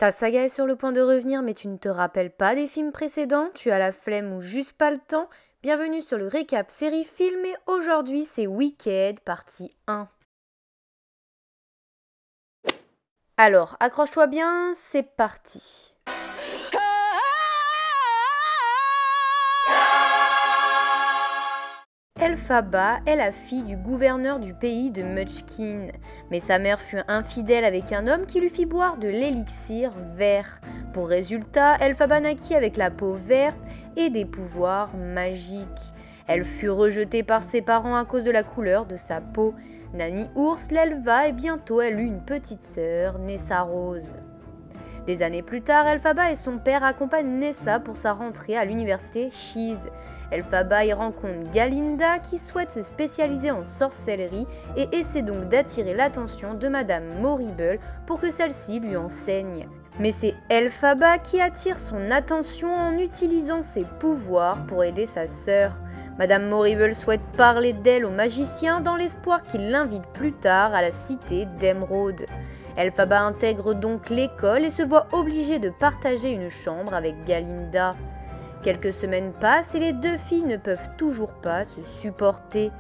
Ta saga est sur le point de revenir, mais tu ne te rappelles pas des films précédents? Tu as la flemme ou juste pas le temps? Bienvenue sur le récap série film et aujourd'hui c'est Wicked partie 1. Alors, accroche-toi bien, c'est parti. Elphaba est la fille du gouverneur du pays de Munchkin, mais sa mère fut infidèle avec un homme qui lui fit boire de l'élixir vert. Pour résultat, Elphaba naquit avec la peau verte et des pouvoirs magiques. Elle fut rejetée par ses parents à cause de la couleur de sa peau. Nanny Ours l'éleva et bientôt elle eut une petite sœur, Nessa Rose. Des années plus tard, Elphaba et son père accompagnent Nessa pour sa rentrée à l'université Sheez. Elphaba y rencontre Galinda qui souhaite se spécialiser en sorcellerie et essaie donc d'attirer l'attention de Madame Morrible pour que celle-ci lui enseigne. Mais c'est Elphaba qui attire son attention en utilisant ses pouvoirs pour aider sa sœur. Madame Morrible souhaite parler d'elle au magicien dans l'espoir qu'il l'invite plus tard à la cité d'Emeraude. Elphaba intègre donc l'école et se voit obligée de partager une chambre avec Galinda. Quelques semaines passent et les deux filles ne peuvent toujours pas se supporter.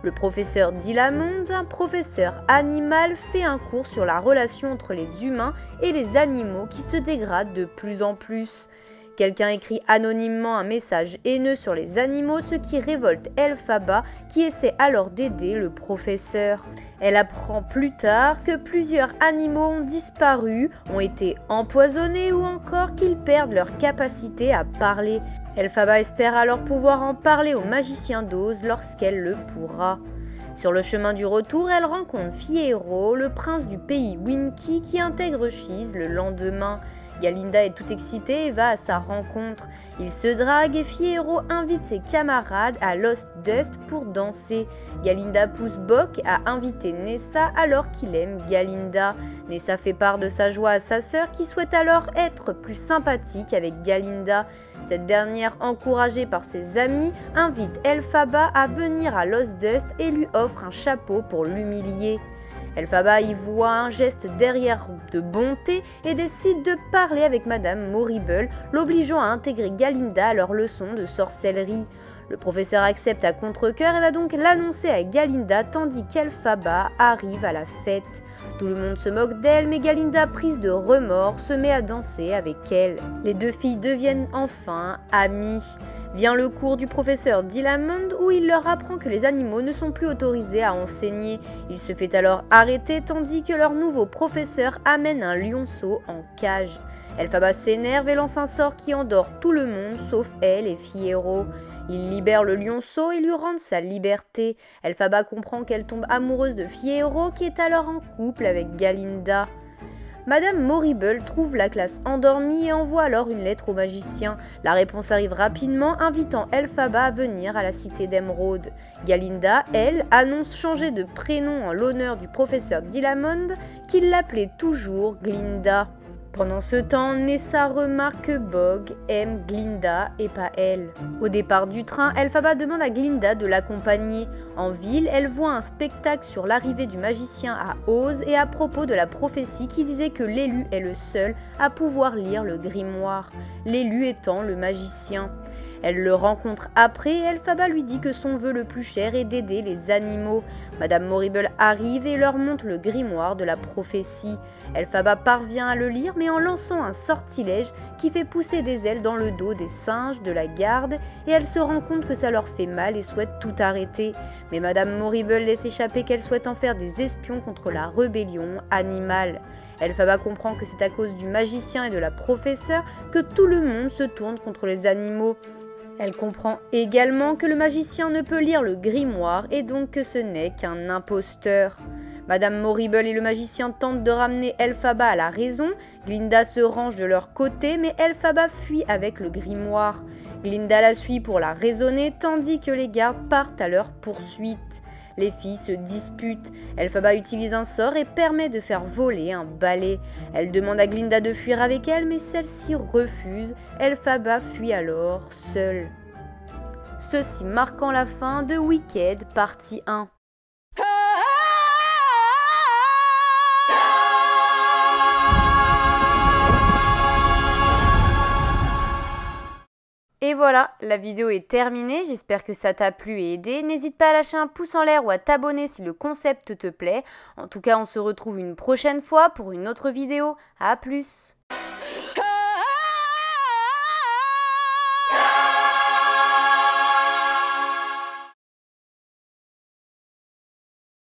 Le professeur Dilamond, un professeur animal, fait un cours sur la relation entre les humains et les animaux qui se dégradent de plus en plus. Quelqu'un écrit anonymement un message haineux sur les animaux, ce qui révolte Elphaba qui essaie alors d'aider le professeur. Elle apprend plus tard que plusieurs animaux ont disparu, ont été empoisonnés ou encore qu'ils perdent leur capacité à parler. Elphaba espère alors pouvoir en parler au magicien d'Oz lorsqu'elle le pourra. Sur le chemin du retour, elle rencontre Fiyero, le prince du pays Winky qui intègre Sheez le lendemain. Galinda est toute excitée et va à sa rencontre. Ils se draguent et Fiyero invite ses camarades à Lost Dust pour danser. Galinda pousse Bock à inviter Nessa alors qu'il aime Galinda. Nessa fait part de sa joie à sa sœur qui souhaite alors être plus sympathique avec Galinda. Cette dernière, encouragée par ses amis, invite Elphaba à venir à Lost Dust et lui offre un chapeau pour l'humilier. Elphaba y voit un geste derrière de bonté et décide de parler avec Madame Morrible, l'obligeant à intégrer Galinda à leur leçon de sorcellerie. Le professeur accepte à contre-cœur et va donc l'annoncer à Galinda tandis qu'Elphaba arrive à la fête. Tout le monde se moque d'elle, mais Galinda, prise de remords, se met à danser avec elle. Les deux filles deviennent enfin amies. Vient le cours du professeur Dilamond où il leur apprend que les animaux ne sont plus autorisés à enseigner. Il se fait alors arrêter tandis que leur nouveau professeur amène un lionceau en cage. Elphaba s'énerve et lance un sort qui endort tout le monde sauf elle et Fiyero. Il libère le lionceau et lui rend sa liberté. Elphaba comprend qu'elle tombe amoureuse de Fiyero qui est alors en couple avec Galinda. Madame Morrible trouve la classe endormie et envoie alors une lettre au magicien. La réponse arrive rapidement, invitant Elphaba à venir à la cité d'Emeraude. Galinda, elle, annonce changer de prénom en l'honneur du professeur Dilamond, qui l'appelait toujours Glinda. Pendant ce temps, Nessa remarque que Bog aime Glinda et pas elle. Au départ du train, Elphaba demande à Glinda de l'accompagner. En ville, elle voit un spectacle sur l'arrivée du magicien à Oz et à propos de la prophétie qui disait que l'élu est le seul à pouvoir lire le grimoire, l'élu étant le magicien. Elle le rencontre après et Elphaba lui dit que son vœu le plus cher est d'aider les animaux. Madame Morrible arrive et leur montre le grimoire de la prophétie. Elphaba parvient à le lire mais en lançant un sortilège qui fait pousser des ailes dans le dos des singes de la garde et elle se rend compte que ça leur fait mal et souhaite tout arrêter. Mais Madame Morrible laisse échapper qu'elle souhaite en faire des espions contre la rébellion animale. Elphaba comprend que c'est à cause du magicien et de la professeure que tout le monde se tourne contre les animaux. Elle comprend également que le magicien ne peut lire le grimoire et donc que ce n'est qu'un imposteur. Madame Morrible et le magicien tentent de ramener Elphaba à la raison. Glinda se range de leur côté mais Elphaba fuit avec le grimoire. Glinda la suit pour la raisonner tandis que les gardes partent à leur poursuite. Les filles se disputent. Elphaba utilise un sort et permet de faire voler un balai. Elle demande à Glinda de fuir avec elle, mais celle-ci refuse. Elphaba fuit alors seule. Ceci marquant la fin de Wicked partie 1. Et voilà, la vidéo est terminée, j'espère que ça t'a plu et aidé. N'hésite pas à lâcher un pouce en l'air ou à t'abonner si le concept te plaît. En tout cas, on se retrouve une prochaine fois pour une autre vidéo. À plus!